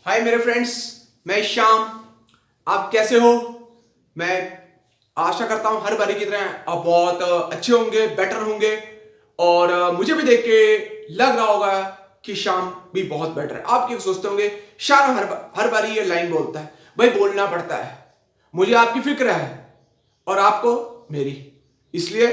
हाय मेरे फ्रेंड्स, मैं श्याम। आप कैसे हो? मैं आशा करता हूं हर बारी की तरह आप बहुत अच्छे होंगे, बेटर होंगे। और मुझे भी देख के लग रहा होगा कि श्याम भी बहुत बेटर है। आप क्या सोचते होंगे? श्याम हर बारी ये लाइन बोलता है, भाई बोलना पड़ता है, मुझे आपकी फिक्र है और आपको मेरी। इसलिए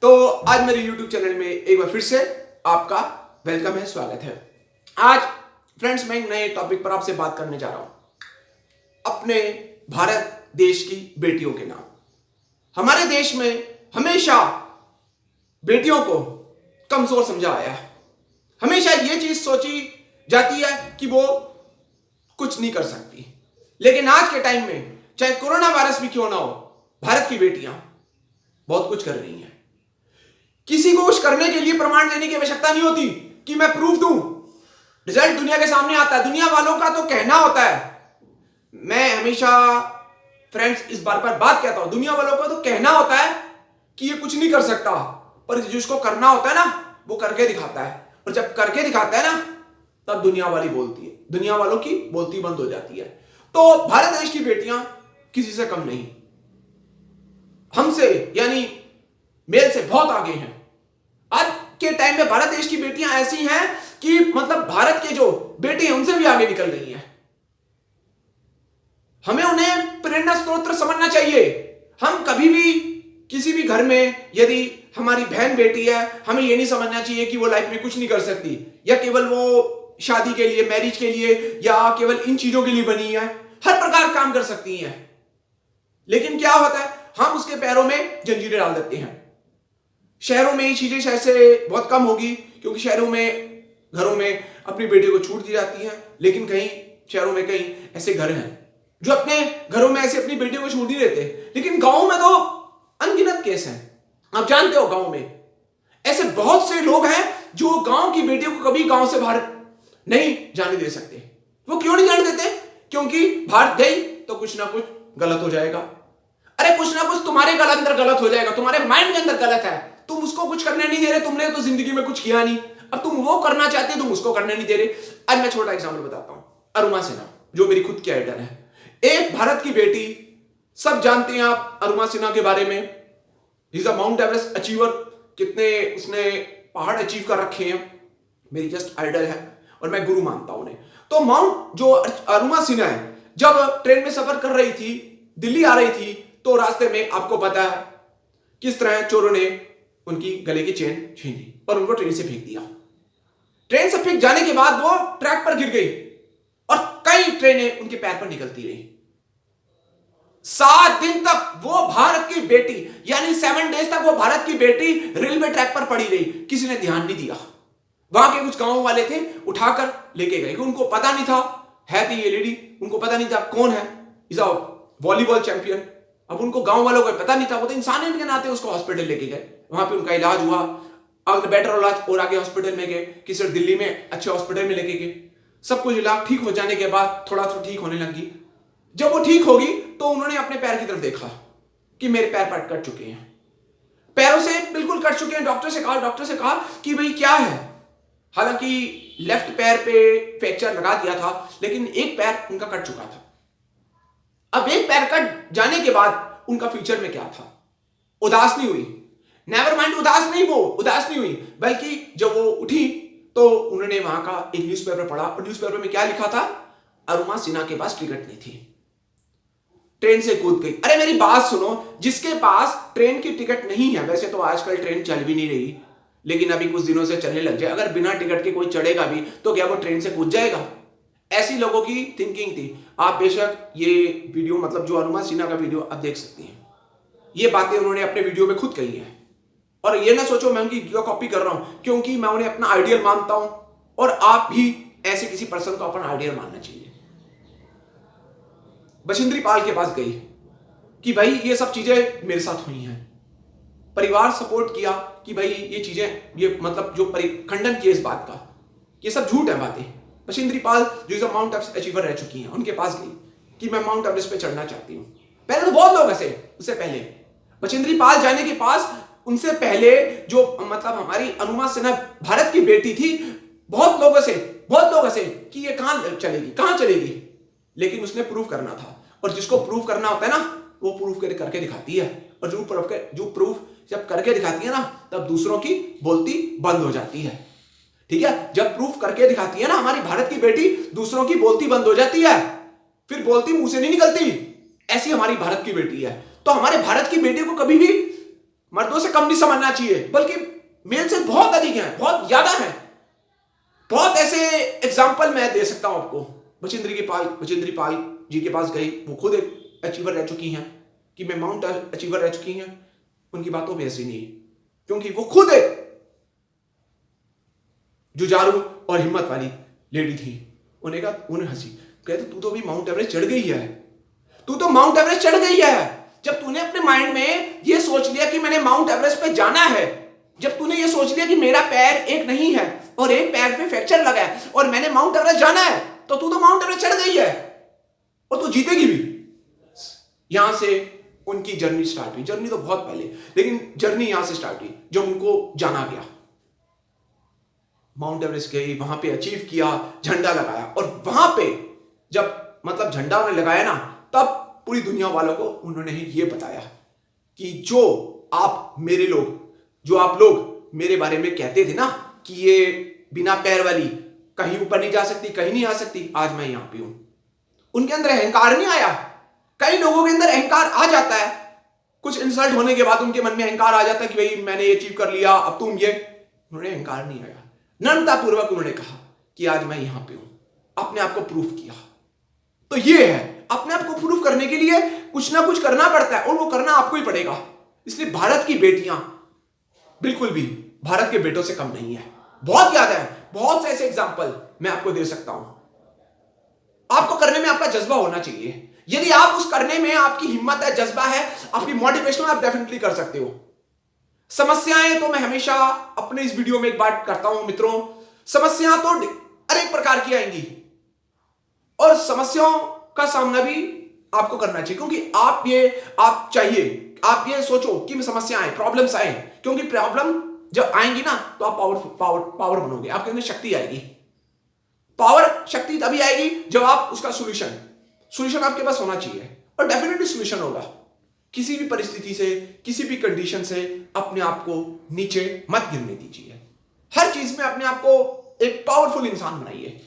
तो आज मेरे YouTube चैनल में एक बार फिर से आपका वेलकम है, स्वागत है। आज फ्रेंड्स मैं एक नए टॉपिक पर आपसे बात करने जा रहा हूं, अपने भारत देश की बेटियों के नाम। हमारे देश में हमेशा बेटियों को कमजोर समझा आया है। हमेशा ये चीज सोची जाती है कि वो कुछ नहीं कर सकती। लेकिन आज के टाइम में चाहे कोरोना वायरस भी क्यों ना हो, भारत की बेटियां बहुत कुछ कर रही हैं। किसी को कुछ करने के लिए प्रमाण देने की आवश्यकता नहीं होती कि मैं प्रूफ दूं। रिजल्ट दुनिया के सामने आता है। दुनिया वालों का तो कहना होता है, मैं हमेशा फ्रेंड्स इस बार पर बात कहता हूं, दुनिया वालों का तो कहना होता है कि ये कुछ नहीं कर सकता, पर जिसको करना होता है ना वो करके दिखाता है। और जब करके दिखाता है ना तब दुनिया वाली बोलती है, दुनिया वालों की बोलती बंद हो जाती है। तो भारत देश की बेटियां किसी से कम नहीं, हमसे यानी मेल से बहुत आगे हैं। आज के टाइम में भारत देश की बेटियां ऐसी हैं कि मतलब भारत के जो बेटे हैं उनसे भी आगे निकल रही हैं। हमें उन्हें प्रेरणा स्रोत समझना चाहिए। हम कभी भी किसी भी घर में यदि हमारी बहन बेटी है, हमें यह नहीं समझना चाहिए कि वो लाइफ में कुछ नहीं कर सकती या केवल वो शादी के लिए, मैरिज के लिए या केवल इन चीजों के लिए बनी है। हर प्रकार काम कर सकती हैं। लेकिन क्या होता है, हम उसके पैरों में जंजीरें डाल देते हैं। शहरों में ये चीजें शायद से बहुत कम होगी, क्योंकि शहरों में घरों में अपनी बेटियों को छूट दी जाती है। लेकिन कहीं शहरों में कई ऐसे घर हैं जो अपने घरों में ऐसे अपनी बेटियों को छूट नहीं देते। लेकिन गांव में तो अनगिनत केस हैं। आप जानते हो गांव में ऐसे बहुत से लोग हैं जो गांव की बेटियों को कभी गांव से बाहर नहीं जाने दे सकते। वो क्यों नहीं जाने देते? क्योंकि बाहर गई तो कुछ ना कुछ गलत हो जाएगा। अरे कुछ ना कुछ तुम्हारे अंदर गलत हो जाएगा, तुम्हारे माइंड के अंदर गलत है। तुम उसको कुछ करने नहीं दे रहे, तुमने तो जिंदगी में कुछ किया नहीं, अब तुम वो करना चाहते तुम उसको करने नहीं दे रहे। आज मैं छोटा एग्जांपल बताता हूं। अरुणा सिन्हा जो मेरी खुद की आइडल है, एक भारत की बेटी, सब जानते हैं आप अरुणा सिन्हा के बारे में। Is a mount Everest achiever. कितने उसने पहाड़ अचीव कर रखे हैं। मेरी जस्ट आइडल है और मैं गुरु मानता हूं उन्हें। तो माउंट जो अरुणा सिन्हा है, जब ट्रेन में सफर कर रही थी, दिल्ली आ रही थी, तो रास्ते में आपको पता है किस तरह चोरों ने उनकी गले की चेन छीन ली और उनको ट्रेन से फेंक दिया। ट्रेन से फेंक जाने के बाद वो ट्रैक पर गिर गई और कई ट्रेनें उनके पैर पर निकलती रही। 7 दिन तक वो भारत की बेटी, यानी 7 डेज तक वो भारत की बेटी रेलवे ट्रैक पर पड़ी रही। किसी ने ध्यान नहीं दिया। वहां के कुछ गांव वाले थे, उठाकर लेके गए। उनको पता नहीं था है तो ये लेडी, उनको पता नहीं था कौन है। Is a volleyball champion. अब उनको गांव वालों को पता नहीं था, वो तो इंसान के नाते उसको हॉस्पिटल लेके गए। वहां पे उनका इलाज हुआ, अगर बेटर इलाज और आगे हॉस्पिटल में गए, किसी दिल्ली में अच्छे हॉस्पिटल में लेके गए। सब कुछ इलाज ठीक हो जाने के बाद थोड़ा थोड़ा ठीक होने लगी। जब वो ठीक होगी तो उन्होंने अपने पैर की तरफ देखा कि मेरे पैर कट चुके हैं, पैरों से बिल्कुल कट चुके हैं। डॉक्टर से कहा कि भाई क्या है। हालांकि लेफ्ट पैर पे फ्रैक्चर लगा दिया था, लेकिन एक पैर उनका कट चुका था। अब एक पैर कट जाने के बाद उनका फ्यूचर में क्या था? उदास नहीं हुई, नेवर माइंड, उदास नहीं हुई, बल्कि जब वो उठी तो उन्होंने वहां का एक न्यूज़पेपर पढ़ा और न्यूज़पेपर में क्या लिखा था? अरुणा सिन्हा के पास टिकट नहीं थी, ट्रेन से कूद गई। अरे मेरी बात सुनो, जिसके पास ट्रेन की टिकट नहीं है, वैसे तो आजकल ट्रेन चल भी नहीं रही, लेकिन अभी कुछ दिनों से चलने लग जाए, अगर बिना टिकट के कोई चढ़ेगा भी तो क्या वो ट्रेन से कूद जाएगा? ऐसी लोगों की थिंकिंग थी। आप बेशक ये वीडियो, मतलब जो अरुणा सिन्हा का वीडियो आप देख सकती हैं, ये बातें उन्होंने अपने वीडियो में खुद कही है। और ये ना सोचो मैं उनकी कॉपी कर रहा हूं, क्योंकि मैं उन्हें अपना आइडियल मानता हूं और आप भी ऐसे किसी पर्सन को अपना आइडियल मानना चाहिए। बछेंद्री पाल के पास गई कि भाई ये सब चीजें मेरे साथ हुई हैं। परिवार सपोर्ट किया कि भाई ये चीजें, ये मतलब जो खंडन किया इस बात का, ये सब झूठ है बातें। बछेंद्री पाल जो is a mount Everest achiever रह चुकी हैं, उनके पास गई कि मैं माउंट एवरेस्ट पे चढ़ना चाहती हूं। पहले तो बहुत लोग ऐसे, उससे पहले बछेंद्री पाल जाने के पास उनसे पहले जो मतलब हमारी अरुणा सिन्हा भारत की बेटी थी, बहुत लोगों से बहुत लोग हंसे कि ये कहां चलेगी, लेकिन उसने प्रूव करना था, और जिसको प्रूव करना होता है ना वो प्रूफ करके दिखाती है, और जो प्रूफ जब करके दिखाती है ना तब दूसरों की बोलती बंद हो जाती है। ठीक है, जब प्रूफ करके दिखाती है ना हमारी भारत की बेटी, दूसरों की बोलती बंद हो जाती है, फिर बोलती मुंह से नहीं निकलती। ऐसी हमारी भारत की बेटी है। तो हमारे भारत की बेटी को कभी भी मर्दों से कम नहीं समझना चाहिए, बल्कि मेल से बहुत अधिक है, बहुत ज्यादा है। बहुत ऐसे एग्जाम्पल मैं दे सकता हूं आपको। बचेंद्री पाल जी के पास गई, वो खुद एक अचीवर रह चुकी हैं कि मैं माउंट अचीवर रह चुकी हैं। उनकी बातों में ऐसी नहीं, क्योंकि वो खुद एक जुझारू और हिम्मत वाली लेडी थी। उन्हें हंसी, कहते तू तो भी माउंट एवरेस्ट चढ़ गई है, तू तो माउंट एवरेस्ट चढ़ गई है। जब तूने अपने माइंड में ये सोच लिया कि मैंने माउंट एवरेस्ट पे जाना है, जब तूने ये सोच लिया कि मेरा पैर एक नहीं है और एक पैर पे फ्रैक्चर लगा है और मैंने माउंट एवरेस्ट जाना है, तो तू तो माउंट एवरेस्ट चढ़ गई है और तू जीतेगी भी। यहां से उनकी जर्नी स्टार्ट हुई। जर्नी तो बहुत पहले, लेकिन जर्नी यहां से स्टार्ट हुई जब उनको जाना गया। माउंट एवरेस्ट गई, वहां पे अचीव किया, झंडा लगाया, और वहां पे जब मतलब झंडा उन्हें लगाया ना, तब पूरी दुनिया वालों को उन्होंने ये बताया कि जो आप लोग मेरे बारे में कहते थे ना कि ये बिना पैर वाली कहीं ऊपर नहीं जा सकती, कहीं नहीं आ सकती, आज मैं यहां पे हूं। उनके अंदर अहंकार नहीं आया। कई लोगों के अंदर अहंकार आ जाता है, कुछ इंसल्ट होने के बाद उनके मन में अहंकार आ जाता है कि भाई मैंने ये अचीव कर लिया, अब तुम ये। उन्होंने अहंकार नहीं आया, नम्रतापूर्वक उन्होंने कहा कि आज मैं यहां पे हूं, अपने आप को प्रूफ किया। तो ये है, अपने आप को प्रूफ करने के लिए कुछ ना कुछ करना पड़ता है, और वो करना आपको ही पड़ेगा। इसलिए भारत की बेटियां बिल्कुल भी भारत के बेटों से कम नहीं है, बहुत ज्यादा है। बहुत से ऐसे एग्जाम्पल मैं आपको दे सकता हूं। आपको करने में आपका जज्बा होना चाहिए। यदि आप उस करने में आपकी हिम्मत है, जज्बा है, आपकी मोटिवेशन, आप डेफिनेटली कर सकते हो। समस्याएं तो मैं हमेशा अपने इस वीडियो में एक बात करता हूं मित्रों, समस्याएं तो अनेक प्रकार की आएंगी, और समस्याओं का सामना भी आपको करना चाहिए, क्योंकि आप ये सोचो कि समस्या आए, प्रॉब्लम्स आए, क्योंकि प्रॉब्लम जब आएंगी ना तो आप पावर बनोगे, आपके अंदर शक्ति आएगी। पावर शक्ति तभी आएगी जब आप उसका सॉल्यूशन आपके पास होना चाहिए, और डेफिनेटली सॉल्यूशन होगा। किसी भी परिस्थिति से, किसी भी कंडीशन से अपने आप को नीचे मत गिरने दीजिए। हर चीज में अपने आप को एक पावरफुल इंसान बनाइए।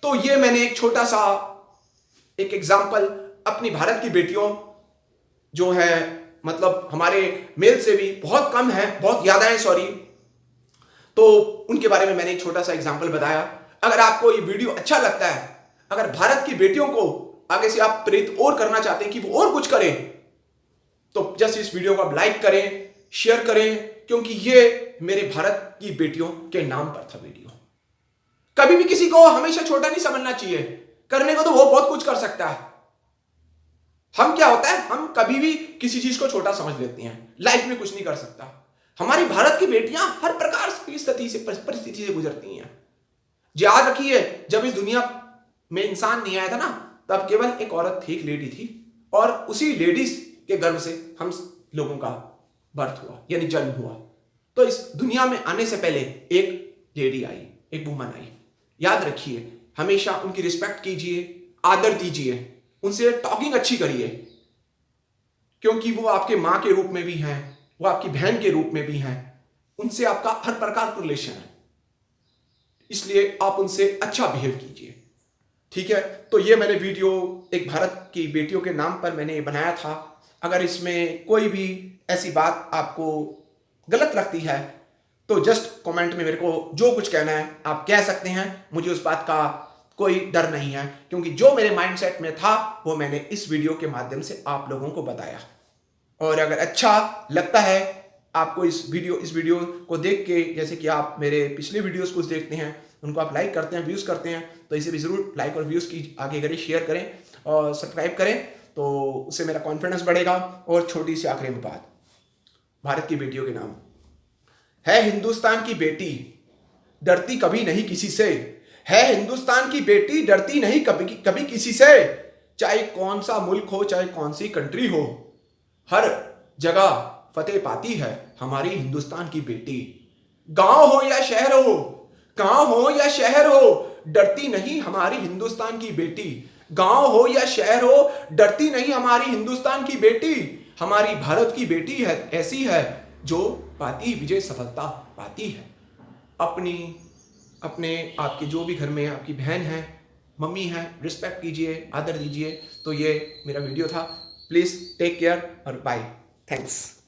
तो ये मैंने एक छोटा सा एक एग्जाम्पल अपनी भारत की बेटियों जो है, मतलब हमारे मेल से भी बहुत कम है, बहुत ज्यादा है, सॉरी, तो उनके बारे में मैंने एक छोटा सा एग्जाम्पल बताया। अगर आपको ये वीडियो अच्छा लगता है, अगर भारत की बेटियों को आगे से आप प्रेरित और करना चाहते हैं कि वो और कुछ करें, तो जस्ट इस वीडियो को आप लाइक करें, शेयर करें, क्योंकि ये मेरे भारत की बेटियों के नाम पर था वीडियो। कभी भी किसी को हमेशा छोटा नहीं समझना चाहिए, करने को तो वो बहुत कुछ कर सकता है। हम क्या होता है, हम कभी भी किसी चीज को छोटा समझ लेते हैं, लाइफ में कुछ नहीं कर सकता। हमारी भारत की बेटियां हर प्रकार की परिस्थिति से गुजरती हैं। याद रखिए, जब इस दुनिया में इंसान नहीं आया था ना, तब केवल एक औरत थी, एक लेडी थी, और उसी लेडीज के गर्भ से हम लोगों का बर्थ हुआ, यानी जन्म हुआ। तो इस दुनिया में आने से पहले एक लेडी आई, एक वुमन आई। याद रखिए, हमेशा उनकी रिस्पेक्ट कीजिए, आदर दीजिए, उनसे टॉकिंग अच्छी करिए, क्योंकि वो आपके मां के रूप में भी हैं, वो आपकी बहन के रूप में भी हैं, उनसे आपका हर प्रकार का रिलेशन है, इसलिए आप उनसे अच्छा बिहेव कीजिए। ठीक है, तो ये मैंने वीडियो एक भारत की बेटियों के नाम पर मैंने बनाया था। अगर इसमें कोई भी ऐसी बात आपको गलत लगती है तो जस्ट कमेंट में मेरे को जो कुछ कहना है आप कह सकते हैं, मुझे उस बात का कोई डर नहीं है, क्योंकि जो मेरे माइंडसेट में था वो मैंने इस वीडियो के माध्यम से आप लोगों को बताया। और अगर अच्छा लगता है आपको इस वीडियो को देख के, जैसे कि आप मेरे पिछले वीडियोस कुछ देखते हैं, उनको आप लाइक करते हैं, व्यूज़ करते हैं, तो इसे भी ज़रूर लाइक और व्यूज़ की आगे करें, शेयर करें और सब्सक्राइब करें, तो उससे मेरा कॉन्फिडेंस बढ़ेगा। और छोटी सी आखिरी में बात, भारत की बेटियों के नाम है, हिंदुस्तान की बेटी डरती कभी नहीं किसी से, है हिंदुस्तान की बेटी डरती नहीं कभी किसी से, चाहे कौन सा मुल्क हो, चाहे कौन सी कंट्री हो, हर जगह फतेह पाती है हमारी हिंदुस्तान की बेटी। गांव हो या शहर हो, गांव हो या शहर हो, डरती नहीं हमारी हिंदुस्तान की बेटी। गांव हो या शहर हो, डरती नहीं हमारी हिंदुस्तान की बेटी। हमारी भारत की बेटी है ऐसी है जो पाती विजय सफलता पाती है। अपनी अपने आपके जो भी घर में आपकी बहन है, मम्मी है, रिस्पेक्ट कीजिए, आदर दीजिए। तो ये मेरा वीडियो था। प्लीज़ टेक केयर और बाय। थैंक्स।